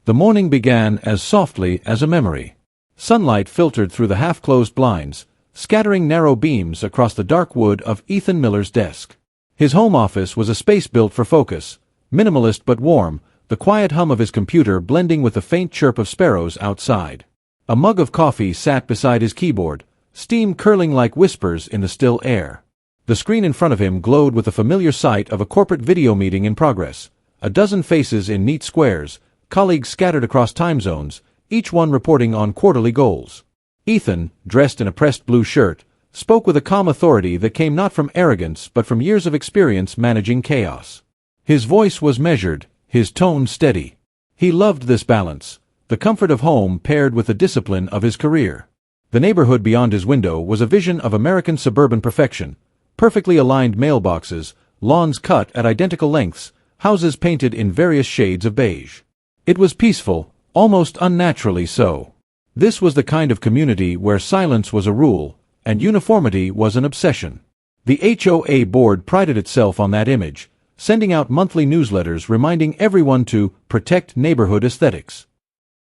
The morning began as softly as a memory. Sunlight filtered through the half-closed blinds, scattering narrow beams across the dark wood of Ethan Miller's desk. His home office was a space built for focus, minimalist but warm, the quiet hum of his computer blending with the faint chirp of sparrows outside. A mug of coffee sat beside his keyboard, steam curling like whispers in the still air. The screen in front of him glowed with the familiar sight of a corporate video meeting in progress, a dozen faces in neat squares, colleagues scattered across time zones, each one reporting on quarterly goals. Ethan, dressed in a pressed blue shirt, spoke with a calm authority that came not from arrogance but from years of experience managing chaos. His voice was measured, his tone steady. He loved this balance, the comfort of home paired with the discipline of his career. The neighborhood beyond his window was a vision of American suburban perfection, perfectly aligned mailboxes, lawns cut at identical lengths, houses painted in various shades of beige. It was peaceful, almost unnaturally so. This was the kind of community where silence was a rule, and uniformity was an obsession. The HOA board prided itself on that image, sending out monthly newsletters reminding everyone to protect neighborhood aesthetics.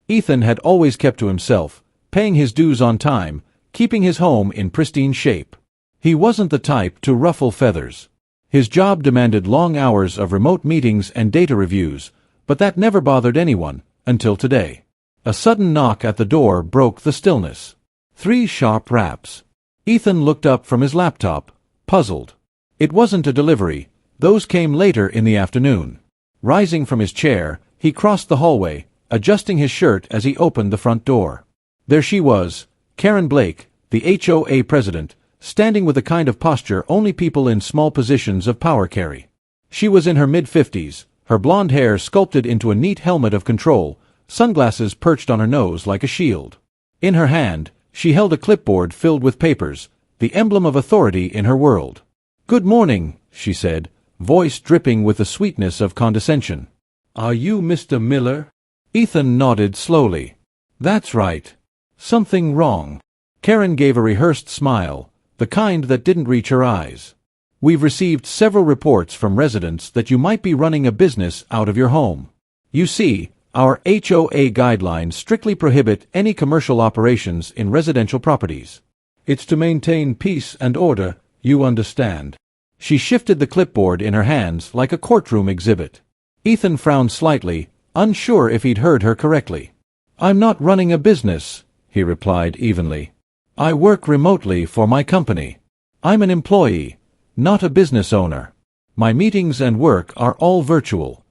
Ethan had always kept to himself, paying his dues on time, keeping his home in pristine shape. He wasn't the type to ruffle feathers. His job demanded long hours of remote meetings and data reviews, but that never bothered anyone, until today. A sudden knock at the door broke the stillness. 3 sharp raps. Ethan looked up from his laptop, puzzled. It wasn't a delivery, those came later in the afternoon. Rising from his chair, he crossed the hallway, adjusting his shirt as he opened the front door. There she was, Karen Blake, the HOA president, standing with the kind of posture only people in small positions of power carry. She was in her mid-50s, her blonde hair sculpted into a neat helmet of control, sunglasses perched on her nose like a shield. In her hand, she held a clipboard filled with papers, the emblem of authority in her world. "Good morning," she said, voice dripping with the sweetness of condescension. "Are you Mr. Miller?" Ethan nodded slowly. "That's right. Something wrong?" Karen gave a rehearsed smile, the kind that didn't reach her eyes. "We've received several reports from residents that you might be running a business out of your home. You see, our HOA guidelines strictly prohibit any commercial operations in residential properties. It's to maintain peace and order, you understand." She shifted the clipboard in her hands like a courtroom exhibit. Ethan frowned slightly, unsure if he'd heard her correctly. "I'm not running a business," he replied evenly. "I work remotely for my company. I'm an employee, not a business owner. My meetings and work are all virtual."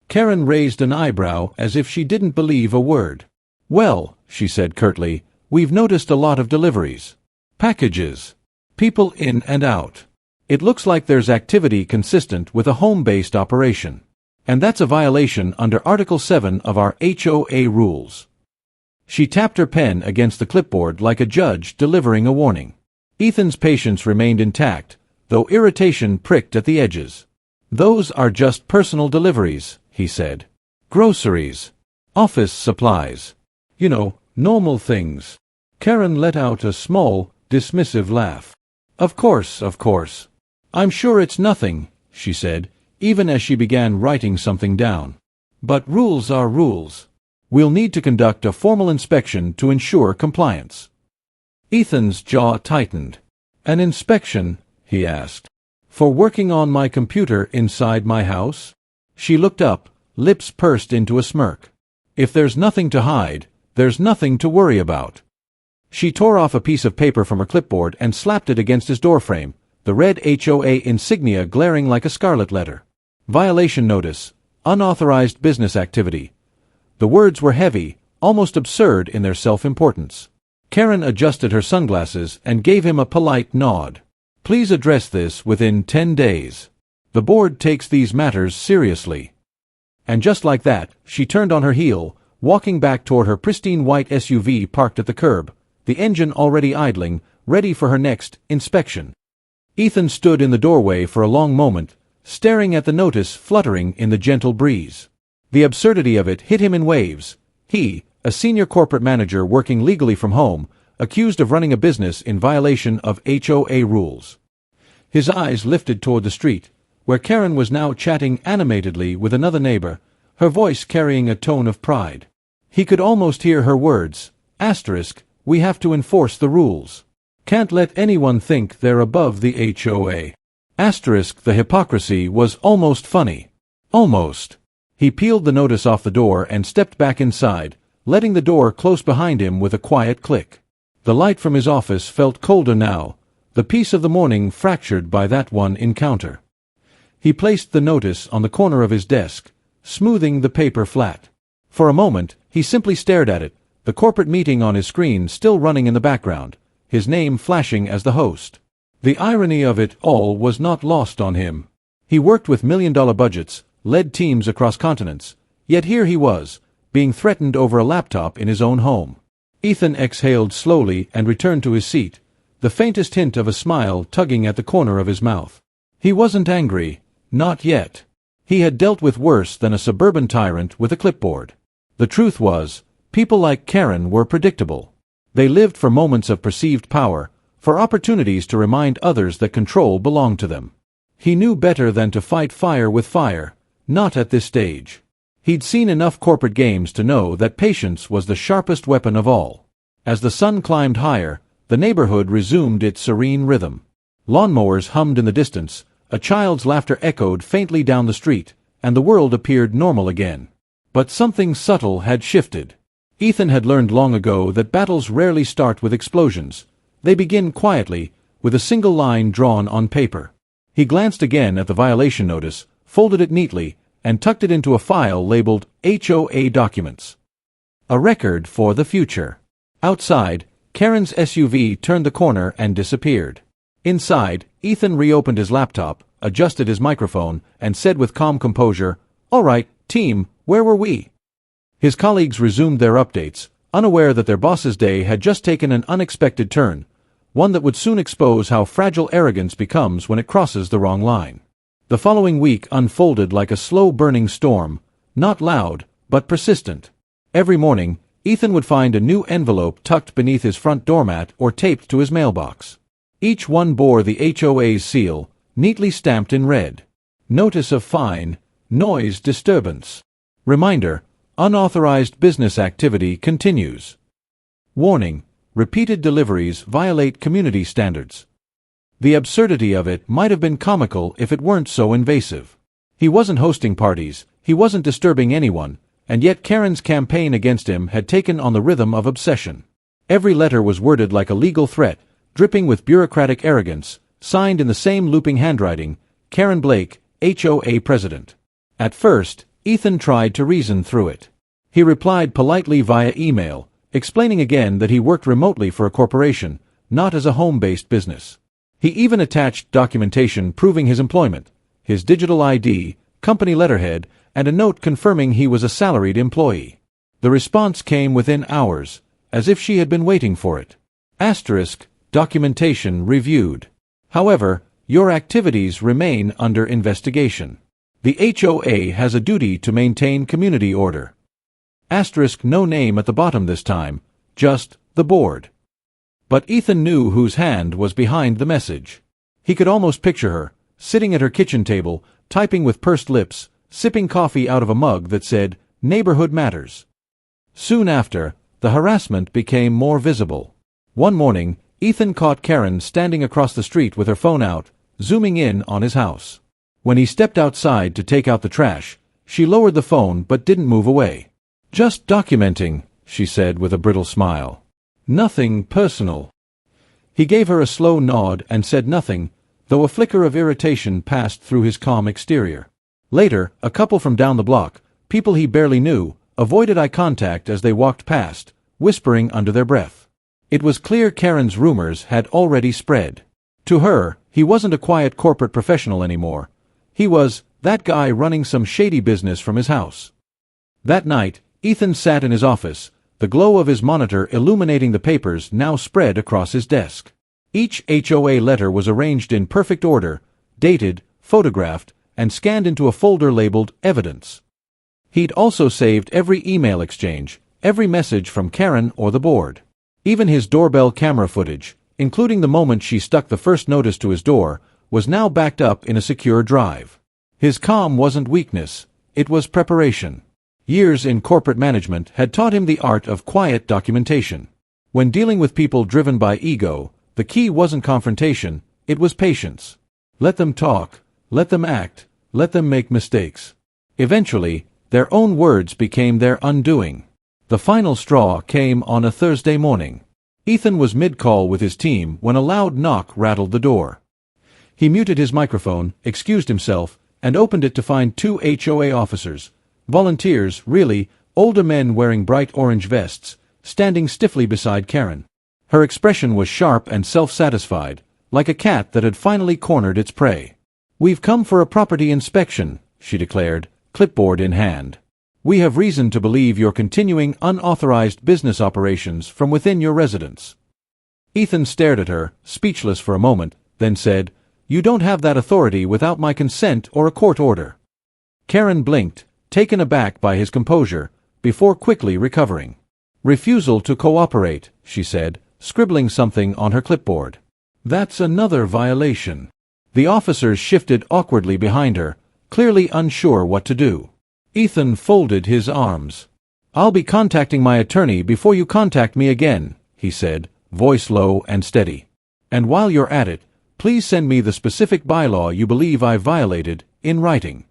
Karen raised an eyebrow as if she didn't believe a word. "Well," she said curtly, "we've noticed a lot of deliveries. Packages. People in and out. It looks like there's activity consistent with a home-based operation. And that's a violation under Article 7 of our HOA rules." She tapped her pen against the clipboard like a judge delivering a warning. Ethan's patience remained intact, though irritation pricked at the edges. "Those are just personal deliveries," he said. "Groceries. Office supplies. You know, normal things." Karen let out a small, dismissive laugh. Of course. I'm sure it's nothing," she said, even as she began writing something down. "But rules are rules. We'll need to conduct a formal inspection to ensure compliance." Ethan's jaw tightened. "An inspection?" he asked. "For working on my computer inside my house?" She looked up, lips pursed into a smirk. "If there's nothing to hide, there's nothing to worry about." She tore off a piece of paper from her clipboard and slapped it against his doorframe, the red HOA insignia glaring like a scarlet letter. "Violation notice. Unauthorized business activity." The words were heavy, almost absurd in their self-importance. Karen adjusted her sunglasses and gave him a polite nod. "Please address this within 10 days. The board takes these matters seriously." And just like that, she turned on her heel, walking back toward her pristine white SUV parked at the curb, the engine already idling, ready for her next inspection. Ethan stood in the doorway for a long moment, staring at the notice fluttering in the gentle breeze. The absurdity of it hit him in waves. He, a senior corporate manager working legally from home, accused of running a business in violation of HOA rules. His eyes lifted toward the street, where Karen was now chatting animatedly with another neighbor, her voice carrying a tone of pride. He could almost hear her words, "We have to enforce the rules. Can't let anyone think they're above the HOA." The hypocrisy was almost funny. Almost. He peeled the notice off the door and stepped back inside, letting the door close behind him with a quiet click. The light from his office felt colder now, the peace of the morning fractured by that one encounter. He placed the notice on the corner of his desk, smoothing the paper flat. For a moment, he simply stared at it, the corporate meeting on his screen still running in the background, his name flashing as the host. The irony of it all was not lost on him. He worked with million-dollar budgets, led teams across continents, yet here he was, being threatened over a laptop in his own home. Ethan exhaled slowly and returned to his seat, the faintest hint of a smile tugging at the corner of his mouth. He wasn't angry, not yet. He had dealt with worse than a suburban tyrant with a clipboard. The truth was, people like Karen were predictable. They lived for moments of perceived power, for opportunities to remind others that control belonged to them. He knew better than to fight fire with fire, not at this stage. He'd seen enough corporate games to know that patience was the sharpest weapon of all. As the sun climbed higher, the neighborhood resumed its serene rhythm. Lawnmowers hummed in the distance, a child's laughter echoed faintly down the street, and the world appeared normal again. But something subtle had shifted. Ethan had learned long ago that battles rarely start with explosions. They begin quietly, with a single line drawn on paper. He glanced again at the violation notice, folded it neatly, and tucked it into a file labeled HOA Documents. A record for the future. Outside, Karen's SUV turned the corner and disappeared. Inside, Ethan reopened his laptop, adjusted his microphone, and said with calm composure, "All right, team, where were we?" His colleagues resumed their updates, unaware that their boss's day had just taken an unexpected turn, one that would soon expose how fragile arrogance becomes when it crosses the wrong line. The following week unfolded like a slow-burning storm, not loud, but persistent. Every morning, Ethan would find a new envelope tucked beneath his front doormat or taped to his mailbox. Each one bore the HOA's seal, neatly stamped in red. Notice of fine, noise disturbance. Reminder, unauthorized business activity continues. Warning, repeated deliveries violate community standards. The absurdity of it might have been comical if it weren't so invasive. He wasn't hosting parties, he wasn't disturbing anyone, and yet Karen's campaign against him had taken on the rhythm of obsession. Every letter was worded like a legal threat, dripping with bureaucratic arrogance, signed in the same looping handwriting, Karen Blake, HOA President. At first, Ethan tried to reason through it. He replied politely via email, explaining again that he worked remotely for a corporation, not as a home-based business. He even attached documentation proving his employment, his digital ID, company letterhead, and a note confirming he was a salaried employee. The response came within hours, as if she had been waiting for it. Documentation reviewed. However, your activities remain under investigation. The HOA has a duty to maintain community order. No name at the bottom this time, just the board. But Ethan knew whose hand was behind the message. He could almost picture her, sitting at her kitchen table, typing with pursed lips, sipping coffee out of a mug that said, "Neighborhood Matters." Soon after, the harassment became more visible. One morning, Ethan caught Karen standing across the street with her phone out, zooming in on his house. When he stepped outside to take out the trash, she lowered the phone but didn't move away. "Just documenting," she said with a brittle smile. "Nothing personal." He gave her a slow nod and said nothing, though a flicker of irritation passed through his calm exterior. Later, a couple from down the block, people he barely knew, avoided eye contact as they walked past, whispering under their breath. It was clear Karen's rumors had already spread. To her, he wasn't a quiet corporate professional anymore. He was that guy running some shady business from his house. That night, Ethan sat in his office, the glow of his monitor illuminating the papers now spread across his desk. Each HOA letter was arranged in perfect order, dated, photographed, and scanned into a folder labeled Evidence. He'd also saved every email exchange, every message from Karen or the board. Even his doorbell camera footage, including the moment she stuck the first notice to his door, was now backed up in a secure drive. His calm wasn't weakness, it was preparation. Years in corporate management had taught him the art of quiet documentation. When dealing with people driven by ego, the key wasn't confrontation, it was patience. Let them talk, let them act, let them make mistakes. Eventually, their own words became their undoing. The final straw came on a Thursday morning. Ethan was mid-call with his team when a loud knock rattled the door. He muted his microphone, excused himself, and opened it to find two HOA officers, volunteers, really, older men wearing bright orange vests, standing stiffly beside Karen. Her expression was sharp and self-satisfied, like a cat that had finally cornered its prey. "We've come for a property inspection," she declared, clipboard in hand. "We have reason to believe you're continuing unauthorized business operations from within your residence." Ethan stared at her, speechless for a moment, then said, "You don't have that authority without my consent or a court order." Karen blinked, taken aback by his composure, before quickly recovering. "Refusal to cooperate," she said, scribbling something on her clipboard. "That's another violation." The officers shifted awkwardly behind her, clearly unsure what to do. Ethan folded his arms. "I'll be contacting my attorney before you contact me again," he said, voice low and steady. "And while you're at it, please send me the specific bylaw you believe I violated, in writing."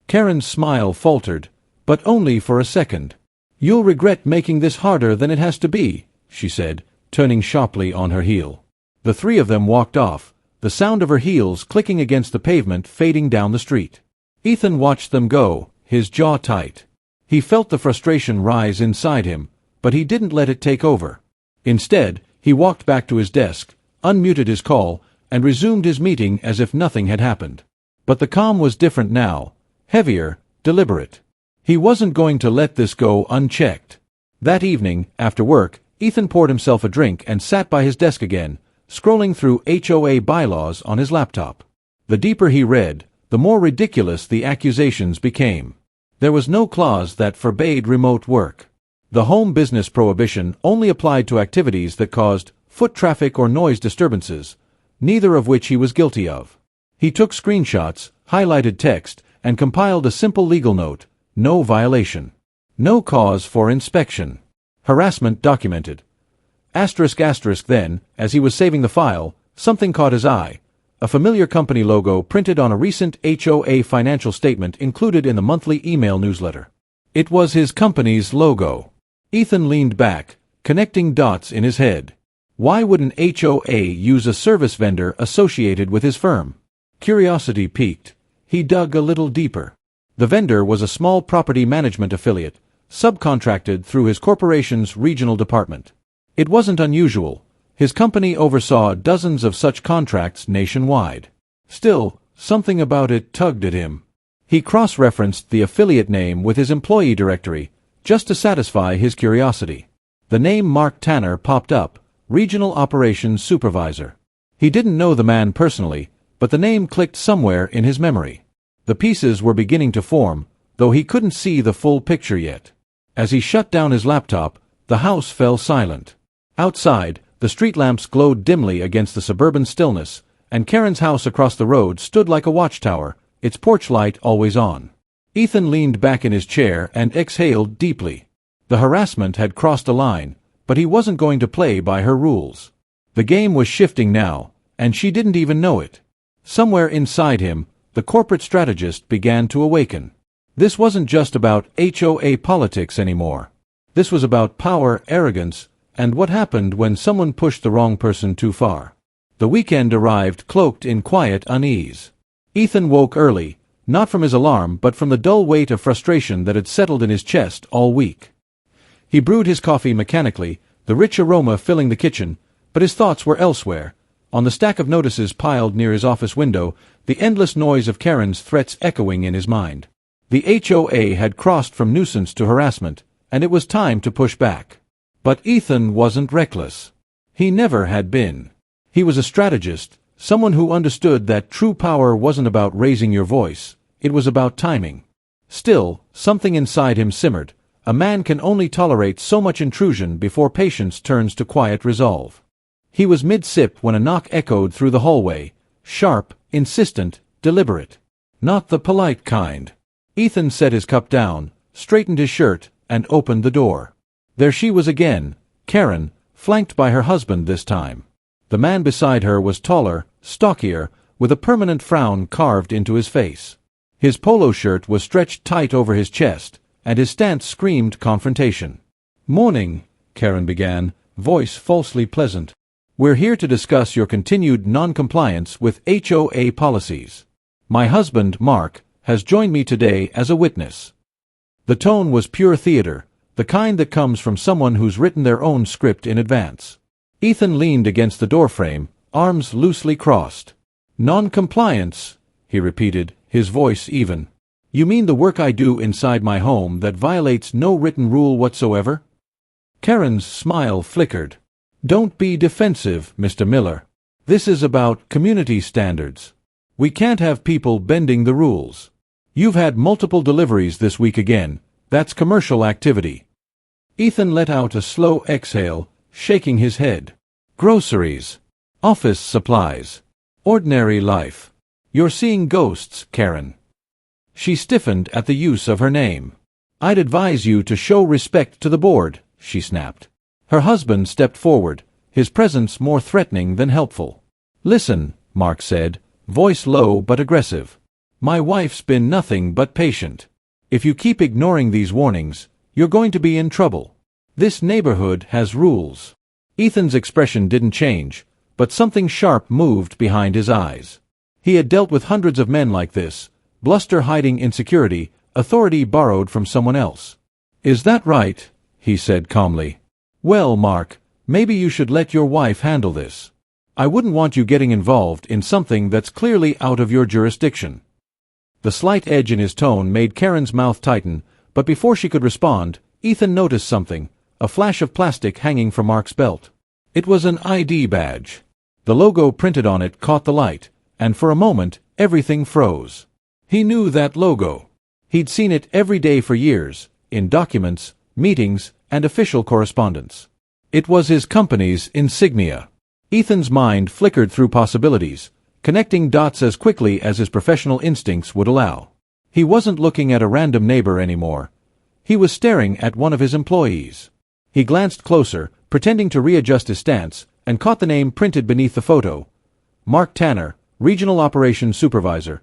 Karen's smile faltered, but only for a second. "You'll regret making this harder than it has to be," she said, turning sharply on her heel. The three of them walked off, the sound of her heels clicking against the pavement fading down the street. Ethan watched them go, his jaw tight. He felt the frustration rise inside him, but he didn't let it take over. Instead, he walked back to his desk, unmuted his call, and resumed his meeting as if nothing had happened. But the calm was different now, heavier, deliberate. He wasn't going to let this go unchecked. That evening, after work, Ethan poured himself a drink and sat by his desk again, scrolling through HOA bylaws on his laptop. The deeper he read, the more ridiculous the accusations became. There was no clause that forbade remote work. The home business prohibition only applied to activities that caused foot traffic or noise disturbances, neither of which he was guilty of. He took screenshots, highlighted text, and compiled a simple legal note: no violation. No cause for inspection. Harassment documented. Then, as he was saving the file, something caught his eye. A familiar company logo printed on a recent HOA financial statement included in the monthly email newsletter. It was his company's logo. Ethan leaned back, connecting dots in his head. Why would an HOA use a service vendor associated with his firm? Curiosity piqued. He dug a little deeper. The vendor was a small property management affiliate, subcontracted through his corporation's regional department. It wasn't unusual. His company oversaw dozens of such contracts nationwide. Still, something about it tugged at him. He cross-referenced the affiliate name with his employee directory, just to satisfy his curiosity. The name Mark Tanner popped up, Regional Operations Supervisor. He didn't know the man personally, but the name clicked somewhere in his memory. The pieces were beginning to form, though he couldn't see the full picture yet. As he shut down his laptop, the house fell silent. Outside, the street lamps glowed dimly against the suburban stillness, and Karen's house across the road stood like a watchtower, its porch light always on. Ethan leaned back in his chair and exhaled deeply. The harassment had crossed a line, but he wasn't going to play by her rules. The game was shifting now, and she didn't even know it. Somewhere inside him, the corporate strategist began to awaken. This wasn't just about HOA politics anymore. This was about power, arrogance, and what happened when someone pushed the wrong person too far. The weekend arrived cloaked in quiet unease. Ethan woke early, not from his alarm but from the dull weight of frustration that had settled in his chest all week. He brewed his coffee mechanically, the rich aroma filling the kitchen, but his thoughts were elsewhere. On the stack of notices piled near his office window, the endless noise of Karen's threats echoing in his mind. The HOA had crossed from nuisance to harassment, and it was time to push back. But Ethan wasn't reckless. He never had been. He was a strategist, someone who understood that true power wasn't about raising your voice, it was about timing. Still, something inside him simmered. A man can only tolerate so much intrusion before patience turns to quiet resolve. He was mid-sip when a knock echoed through the hallway, sharp, insistent, deliberate. Not the polite kind. Ethan set his cup down, straightened his shirt, and opened the door. There she was again, Karen, flanked by her husband this time. The man beside her was taller, stockier, with a permanent frown carved into his face. His polo shirt was stretched tight over his chest, and his stance screamed confrontation. "Morning," Karen began, voice falsely pleasant. "We're here to discuss your continued non-compliance with HOA policies. My husband, Mark, has joined me today as a witness." The tone was pure theater, the kind that comes from someone who's written their own script in advance. Ethan leaned against the doorframe, arms loosely crossed. "Non-compliance," he repeated, his voice even. "You mean the work I do inside my home that violates no written rule whatsoever?" Karen's smile flickered. "Don't be defensive, Mr. Miller. This is about community standards. We can't have people bending the rules. You've had multiple deliveries this week again. That's commercial activity." Ethan let out a slow exhale, shaking his head. "Groceries. Office supplies. Ordinary life. You're seeing ghosts, Karen." She stiffened at the use of her name. "I'd advise you to show respect to the board," she snapped. Her husband stepped forward, his presence more threatening than helpful. "Listen," Mark said, voice low but aggressive. "My wife's been nothing but patient. If you keep ignoring these warnings, you're going to be in trouble. This neighborhood has rules." Ethan's expression didn't change, but something sharp moved behind his eyes. He had dealt with hundreds of men like this, bluster hiding insecurity, authority borrowed from someone else. "Is that right?" he said calmly. "Well, Mark, maybe you should let your wife handle this. I wouldn't want you getting involved in something that's clearly out of your jurisdiction." The slight edge in his tone made Karen's mouth tighten, but before she could respond, Ethan noticed something, a flash of plastic hanging from Mark's belt. It was an ID badge. The logo printed on it caught the light, and for a moment, everything froze. He knew that logo. He'd seen it every day for years, in documents, meetings, and official correspondence. It was his company's insignia. Ethan's mind flickered through possibilities, connecting dots as quickly as his professional instincts would allow. He wasn't looking at a random neighbor anymore. He was staring at one of his employees. He glanced closer, pretending to readjust his stance, and caught the name printed beneath the photo. Mark Tanner, Regional Operations Supervisor.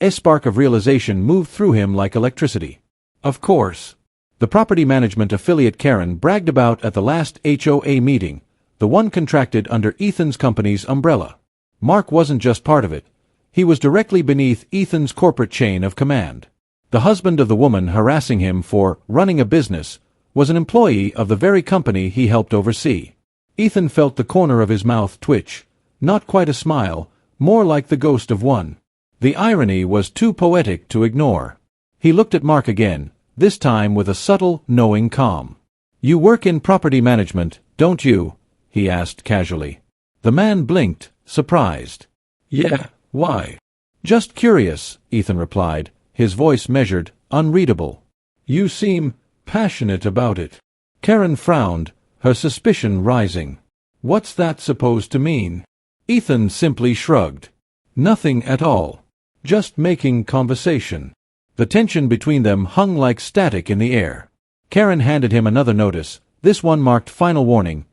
A spark of realization moved through him like electricity. Of course. The property management affiliate Karen bragged about at the last HOA meeting, the one contracted under Ethan's company's umbrella. Mark wasn't just part of it. He was directly beneath Ethan's corporate chain of command. The husband of the woman harassing him for running a business was an employee of the very company he helped oversee. Ethan felt the corner of his mouth twitch, not quite a smile, more like the ghost of one. The irony was too poetic to ignore. He looked at Mark again, this time with a subtle, knowing calm. "You work in property management, don't you?" he asked casually. The man blinked, surprised. "Yeah, why?" "Just curious," Ethan replied, his voice measured, unreadable. "You seem passionate about it." Karen frowned, her suspicion rising. "What's that supposed to mean?" Ethan simply shrugged. "Nothing at all. Just making conversation." The tension between them hung like static in the air. Karen handed him another notice, this one marked final warning.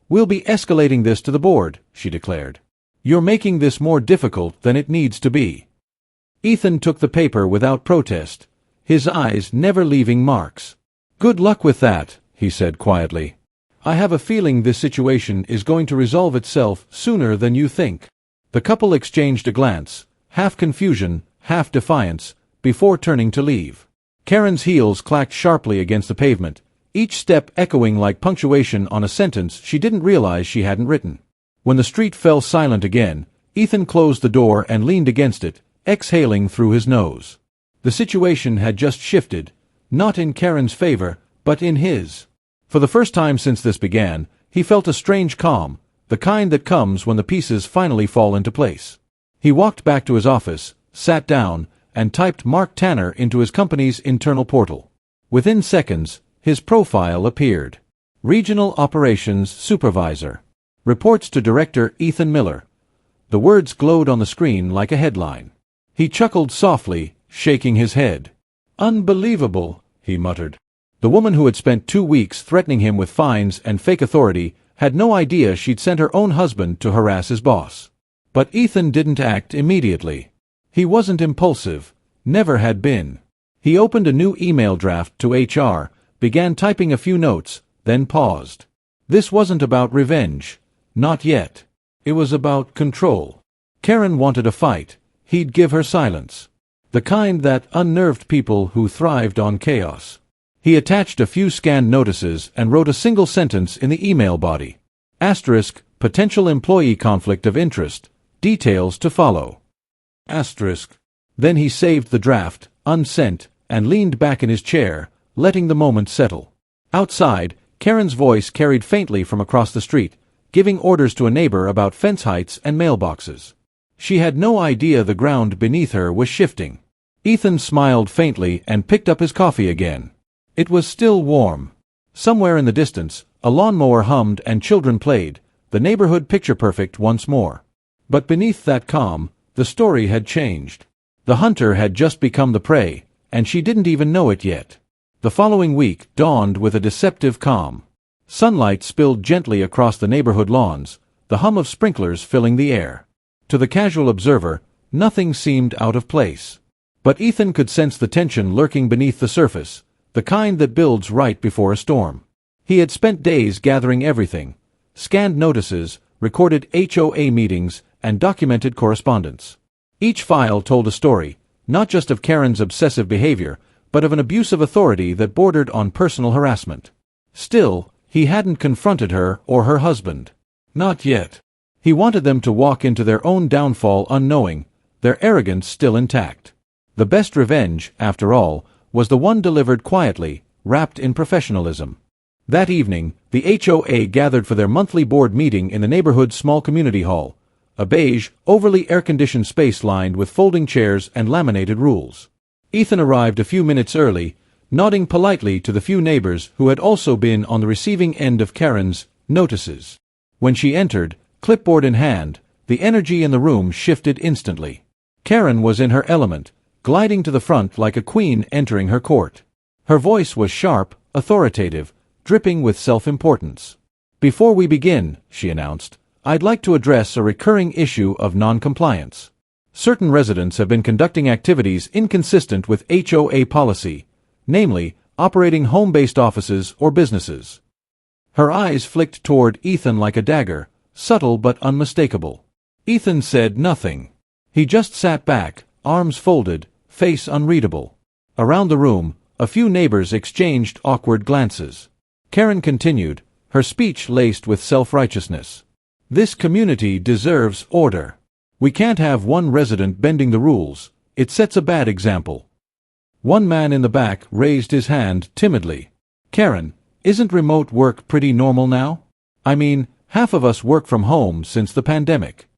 "We'll be escalating this to the board," she declared. "You're making this more difficult than it needs to be." Ethan took the paper without protest, his eyes never leaving Mark's. "Good luck with that," he said quietly. "I have a feeling this situation is going to resolve itself sooner than you think." The couple exchanged a glance, half confusion, half defiance, before turning to leave. Karen's heels clacked sharply against the pavement, each step echoing like punctuation on a sentence she didn't realize she hadn't written. When the street fell silent again, Ethan closed the door and leaned against it, exhaling through his nose. The situation had just shifted, not in Karen's favor, but in his. For the first time since this began, he felt a strange calm, the kind that comes when the pieces finally fall into place. He walked back to his office, sat down, and typed Mark Tanner into his company's internal portal. Within seconds, his profile appeared. Regional Operations Supervisor. Reports to Director Ethan Miller. The words glowed on the screen like a headline. He chuckled softly, shaking his head. "Unbelievable," he muttered. The woman who had spent 2 weeks threatening him with fines and fake authority had no idea she'd sent her own husband to harass his boss. But Ethan didn't act immediately. He wasn't impulsive, never had been. He opened a new email draft to HR, began typing a few notes, then paused. This wasn't about revenge. Not yet. It was about control. Karen wanted a fight. He'd give her silence. The kind that unnerved people who thrived on chaos. He attached a few scanned notices and wrote a single sentence in the email body. Asterisk, potential employee conflict of interest. Details to follow. Asterisk. Then he saved the draft, unsent, and leaned back in his chair, letting the moment settle. Outside, Karen's voice carried faintly from across the street, giving orders to a neighbor about fence heights and mailboxes. She had no idea the ground beneath her was shifting. Ethan smiled faintly and picked up his coffee again. It was still warm. Somewhere in the distance, a lawnmower hummed and children played, the neighborhood picture-perfect once more. But beneath that calm, the story had changed. The hunter had just become the prey, and she didn't even know it yet. The following week dawned with a deceptive calm. Sunlight spilled gently across the neighborhood lawns, the hum of sprinklers filling the air. To the casual observer, nothing seemed out of place. But Ethan could sense the tension lurking beneath the surface, the kind that builds right before a storm. He had spent days gathering everything, scanned notices, recorded HOA meetings, and documented correspondence. Each file told a story, not just of Karen's obsessive behavior, but of an abuse of authority that bordered on personal harassment. Still, he hadn't confronted her or her husband. Not yet. He wanted them to walk into their own downfall unknowing, their arrogance still intact. The best revenge, after all, was the one delivered quietly, wrapped in professionalism. That evening, the HOA gathered for their monthly board meeting in the neighborhood's small community hall, a beige, overly air-conditioned space lined with folding chairs and laminated rules. Ethan arrived a few minutes early, nodding politely to the few neighbors who had also been on the receiving end of Karen's notices. When she entered, clipboard in hand, the energy in the room shifted instantly. Karen was in her element, gliding to the front like a queen entering her court. Her voice was sharp, authoritative, dripping with self-importance. "Before we begin," she announced, "I'd like to address a recurring issue of non-compliance. Certain residents have been conducting activities inconsistent with HOA policy, namely, operating home-based offices or businesses." Her eyes flicked toward Ethan like a dagger, subtle but unmistakable. Ethan said nothing. He just sat back, arms folded, face unreadable. Around the room, a few neighbors exchanged awkward glances. Karen continued, her speech laced with self-righteousness. "This community deserves order. We can't have one resident bending the rules. It sets a bad example." One man in the back raised his hand timidly. "Karen, isn't remote work pretty normal now? I mean, half of us work from home since the pandemic."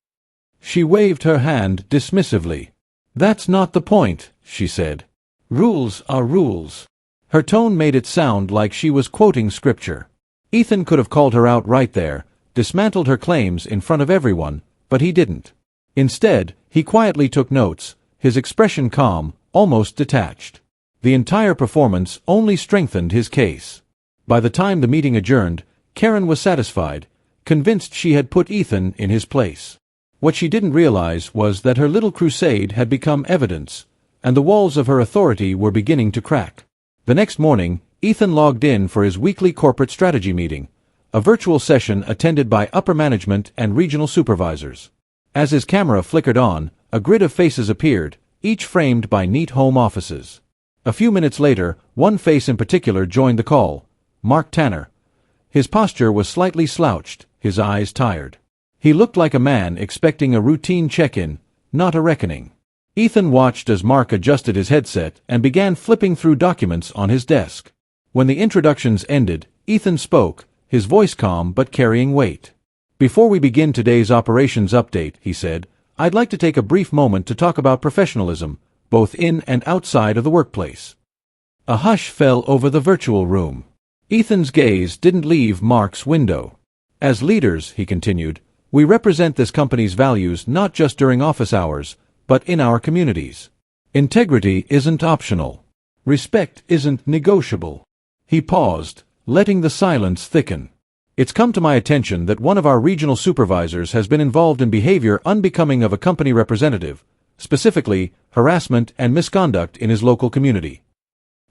She waved her hand dismissively. "That's not the point," she said. "Rules are rules." Her tone made it sound like she was quoting scripture. Ethan could have called her out right there, dismantled her claims in front of everyone, but he didn't. Instead, he quietly took notes, his expression calm, almost detached. The entire performance only strengthened his case. By the time the meeting adjourned, Karen was satisfied, convinced she had put Ethan in his place. What she didn't realize was that her little crusade had become evidence, and the walls of her authority were beginning to crack. The next morning, Ethan logged in for his weekly corporate strategy meeting, a virtual session attended by upper management and regional supervisors. As his camera flickered on, a grid of faces appeared, each framed by neat home offices. A few minutes later, one face in particular joined the call, Mark Tanner. His posture was slightly slouched, his eyes tired. He looked like a man expecting a routine check-in, not a reckoning. Ethan watched as Mark adjusted his headset and began flipping through documents on his desk. When the introductions ended, Ethan spoke, his voice calm but carrying weight. "Before we begin today's operations update," he said, "I'd like to take a brief moment to talk about professionalism, both in and outside of the workplace." A hush fell over the virtual room. Ethan's gaze didn't leave Mark's window. "As leaders," he continued, "we represent this company's values not just during office hours, but in our communities. Integrity isn't optional. Respect isn't negotiable. He paused, letting the silence thicken. It's come to my attention that one of our regional supervisors has been involved in behavior unbecoming of a company representative, specifically harassment and misconduct in his local community.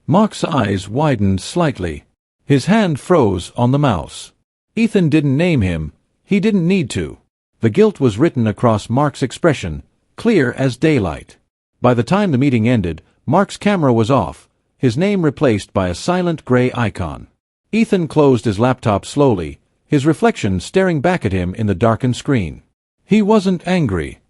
Mark's eyes widened slightly. His hand froze on the mouse. Ethan didn't name him. He didn't need to. The guilt was written across Mark's expression, clear as daylight. By the time the meeting ended, Mark's camera was off, his name replaced by a silent gray icon. Ethan closed his laptop slowly, his reflection staring back at him in the darkened screen. He wasn't angry.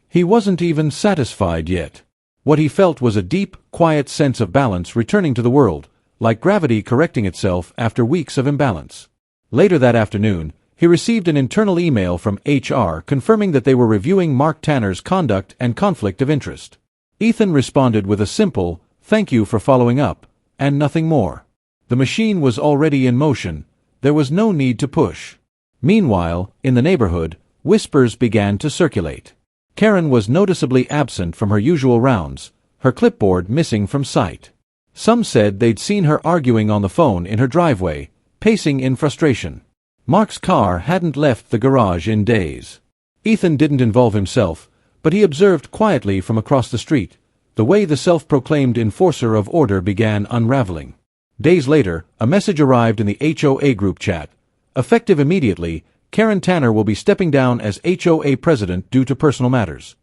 He wasn't even satisfied yet. What he felt was a deep, quiet sense of balance returning to the world, like gravity correcting itself after weeks of imbalance. Later that afternoon, he received an internal email from HR confirming that they were reviewing Mark Tanner's conduct and conflict of interest. Ethan responded with a simple, "Thank you for following up," and nothing more. The machine was already in motion. There was no need to push. Meanwhile, in the neighborhood, whispers began to circulate. Karen was noticeably absent from her usual rounds, her clipboard missing from sight. Some said they'd seen her arguing on the phone in her driveway, pacing in frustration. Mark's car hadn't left the garage in days. Ethan didn't involve himself, but he observed quietly from across the street, the way the self-proclaimed enforcer of order began unraveling. Days later, a message arrived in the HOA group chat. Effective immediately, Karen Tanner will be stepping down as HOA president due to personal matters.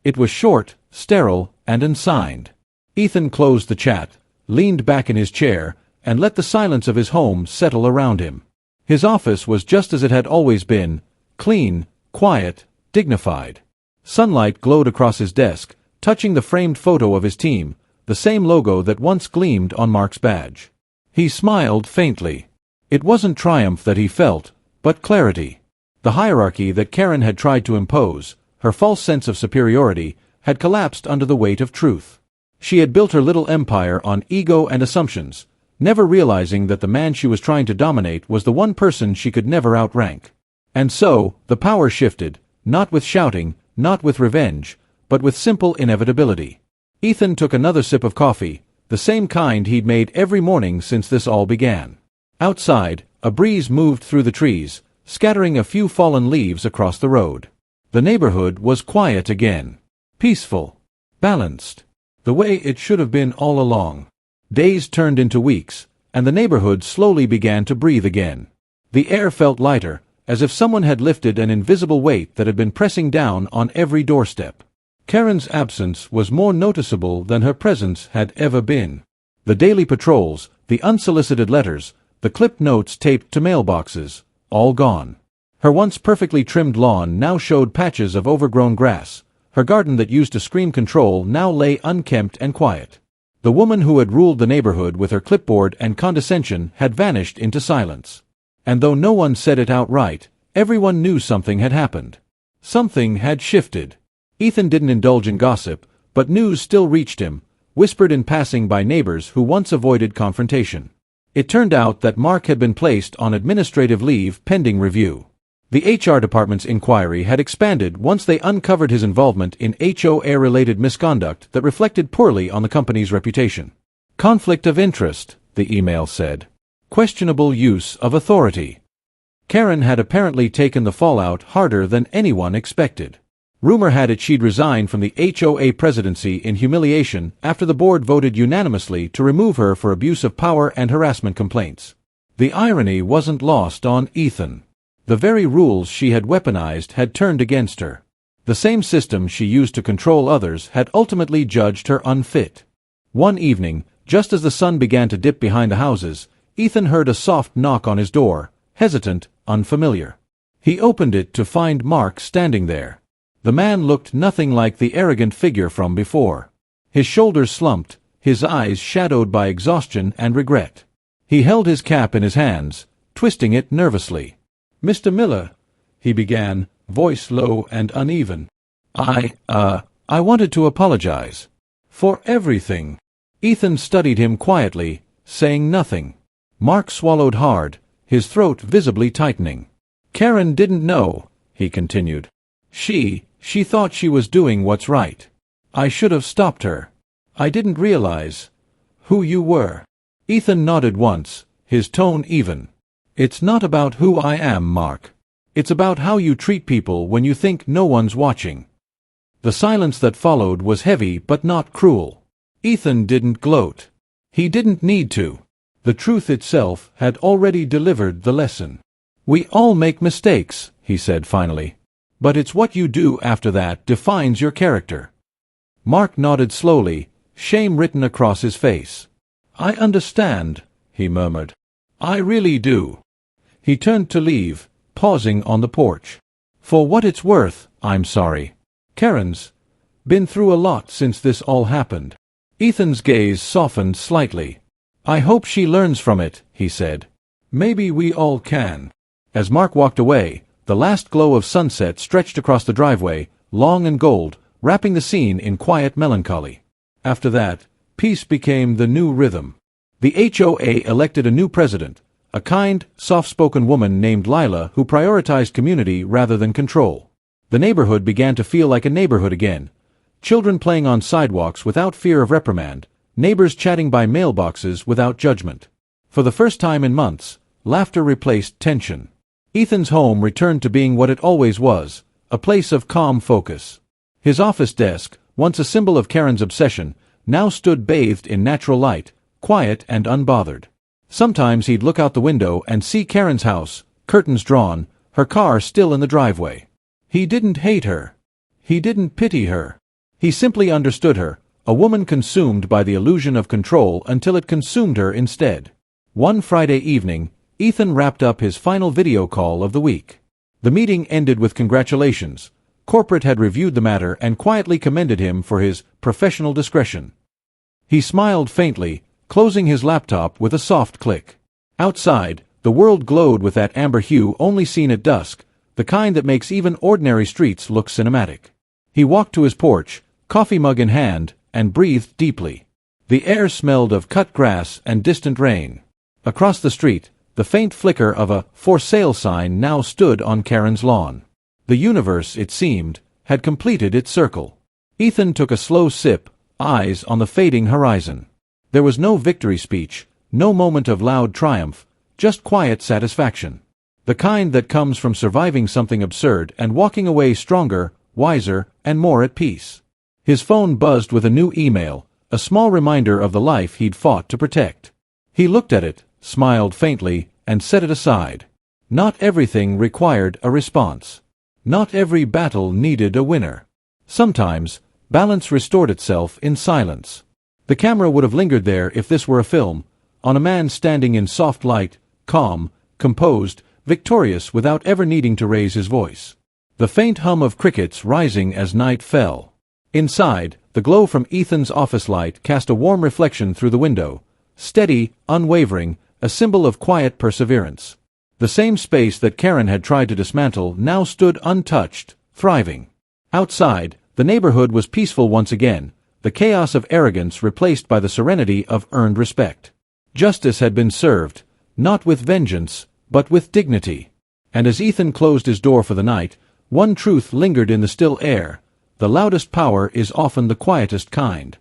It was short, sterile, and unsigned. Ethan closed the chat, leaned back in his chair, and let the silence of his home settle around him. His office was just as it had always been, clean, quiet, dignified. Sunlight glowed across his desk, touching the framed photo of his team, the same logo that once gleamed on Mark's badge. He smiled faintly. It wasn't triumph that he felt, but clarity. The hierarchy that Karen had tried to impose, her false sense of superiority, had collapsed under the weight of truth. She had built her little empire on ego and assumptions, never realizing that the man she was trying to dominate was the one person she could never outrank. And so, the power shifted, not with shouting, not with revenge, but with simple inevitability. Ethan took another sip of coffee, the same kind he'd made every morning since this all began. Outside, a breeze moved through the trees, scattering a few fallen leaves across the road. The neighborhood was quiet again. Peaceful. Balanced. The way it should have been all along. Days turned into weeks, and the neighborhood slowly began to breathe again. The air felt lighter, as if someone had lifted an invisible weight that had been pressing down on every doorstep. Karen's absence was more noticeable than her presence had ever been. The daily patrols, the unsolicited letters, the clipped notes taped to mailboxes, all gone. Her once perfectly trimmed lawn now showed patches of overgrown grass. Her garden that used to scream control now lay unkempt and quiet. The woman who had ruled the neighborhood with her clipboard and condescension had vanished into silence. And though no one said it outright, everyone knew something had happened. Something had shifted. Ethan didn't indulge in gossip, but news still reached him, whispered in passing by neighbors who once avoided confrontation. It turned out that Mark had been placed on administrative leave pending review. The HR department's inquiry had expanded once they uncovered his involvement in HOA-related misconduct that reflected poorly on the company's reputation. Conflict of interest, the email said. Questionable use of authority. Karen had apparently taken the fallout harder than anyone expected. Rumor had it she'd resigned from the HOA presidency in humiliation after the board voted unanimously to remove her for abuse of power and harassment complaints. The irony wasn't lost on Ethan. The very rules she had weaponized had turned against her. The same system she used to control others had ultimately judged her unfit. One evening, just as the sun began to dip behind the houses, Ethan heard a soft knock on his door, hesitant, unfamiliar. He opened it to find Mark standing there. The man looked nothing like the arrogant figure from before. His shoulders slumped, his eyes shadowed by exhaustion and regret. He held his cap in his hands, twisting it nervously. "Mr. Miller," he began, voice low and uneven. I wanted to apologize. For everything." Ethan studied him quietly, saying nothing. Mark swallowed hard, his throat visibly tightening. "Karen didn't know," he continued. She thought she was doing what's right. I should have stopped her. I didn't realize Who you were. Ethan nodded once, his tone even. It's not about who I am, Mark. It's about how you treat people when you think no one's watching. The silence that followed was heavy but not cruel. Ethan didn't gloat. He didn't need to. The truth itself had already delivered the lesson. We all make mistakes, he said finally. But it's what you do after that defines your character. Mark nodded slowly, shame written across his face. I understand, he murmured. I really do. He turned to leave, pausing on the porch. For what it's worth, I'm sorry. Karen's been through a lot since this all happened. Ethan's gaze softened slightly. I hope she learns from it, he said. Maybe we all can. As Mark walked away, the last glow of sunset stretched across the driveway, long and gold, wrapping the scene in quiet melancholy. After that, peace became the new rhythm. The HOA elected a new president, a kind, soft-spoken woman named Lila who prioritized community rather than control. The neighborhood began to feel like a neighborhood again. Children playing on sidewalks without fear of reprimand, neighbors chatting by mailboxes without judgment. For the first time in months, laughter replaced tension. Ethan's home returned to being what it always was, a place of calm focus. His office desk, once a symbol of Karen's obsession, now stood bathed in natural light, quiet and unbothered. Sometimes he'd look out the window and see Karen's house, curtains drawn, her car still in the driveway. He didn't hate her. He didn't pity her. He simply understood her, a woman consumed by the illusion of control until it consumed her instead. One Friday evening, Ethan wrapped up his final video call of the week. The meeting ended with congratulations. Corporate had reviewed the matter and quietly commended him for his professional discretion. He smiled faintly, closing his laptop with a soft click. Outside, the world glowed with that amber hue only seen at dusk, the kind that makes even ordinary streets look cinematic. He walked to his porch, coffee mug in hand, and breathed deeply. The air smelled of cut grass and distant rain. Across the street, the faint flicker of a "for sale" sign now stood on Karen's lawn. The universe, it seemed, had completed its circle. Ethan took a slow sip, eyes on the fading horizon. There was no victory speech, no moment of loud triumph, just quiet satisfaction. The kind that comes from surviving something absurd and walking away stronger, wiser, and more at peace. His phone buzzed with a new email, a small reminder of the life he'd fought to protect. He looked at it, smiled faintly, and set it aside. Not everything required a response. Not every battle needed a winner. Sometimes, balance restored itself in silence. The camera would have lingered there if this were a film, on a man standing in soft light, calm, composed, victorious without ever needing to raise his voice. The faint hum of crickets rising as night fell. Inside, the glow from Ethan's office light cast a warm reflection through the window, steady, unwavering, a symbol of quiet perseverance. The same space that Karen had tried to dismantle now stood untouched, thriving. Outside, the neighborhood was peaceful once again, the chaos of arrogance replaced by the serenity of earned respect. Justice had been served, not with vengeance, but with dignity. And as Ethan closed his door for the night, one truth lingered in the still air: the loudest power is often the quietest kind.